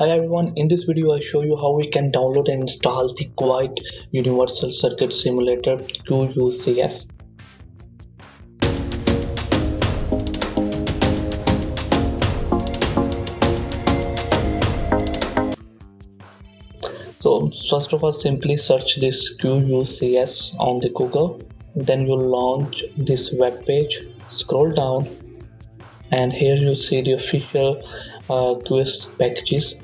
Hi everyone, in this video I show you how we can download and install the Quite Universal Circuit Simulator QUCS. So first of all, simply search this QUCS on the Google. Then you launch this web page, scroll down, and here you see the official QS packages.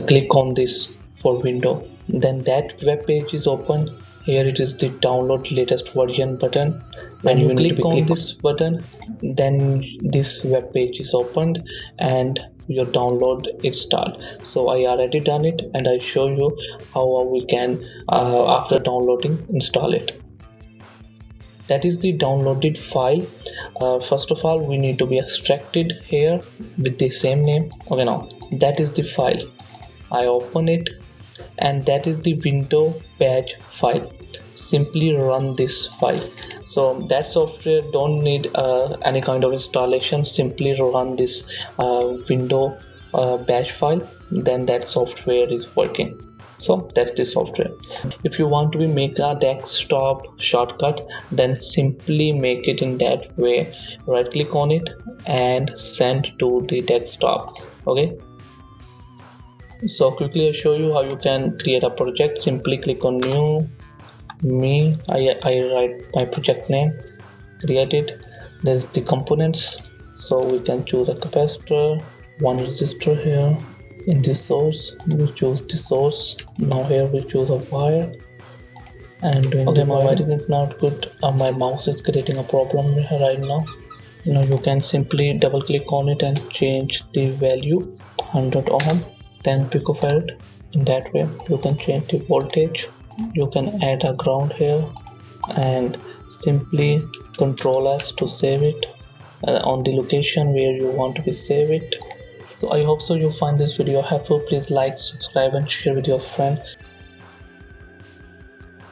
Click on this for window, then that web page is open. Here it is the download latest version button. When you click on this button, then this web page is opened and your download is start. So I already done it and I show you how we can after downloading install it. That is the downloaded file. First of all, we need to be extracted here with the same name. Okay, now that is the file. I open it and that is the window badge file. Simply run this file. So that software don't need any kind of installation. Simply run this window badge file, then that software is working. So that's the software. If you want to make a desktop shortcut, then simply make it in that way. Right click on it and send to the desktop. Okay, so quickly I show you how you can create a project. Simply click on new, me, I write my project name, create it. There's the components, so we can choose a capacitor, one resistor here. In this source we choose the source. Now here we choose a wire and doing okay, my wiring is not good. My mouse is creating a problem right now. Now you can simply double click on it and change the value 100 ohm, 10 picofarad. In that way you can change the voltage. You can add a ground here and simply Control S to save it on the location where you want to save it. So I hope so you find this video helpful. Please like, subscribe and share with your friend.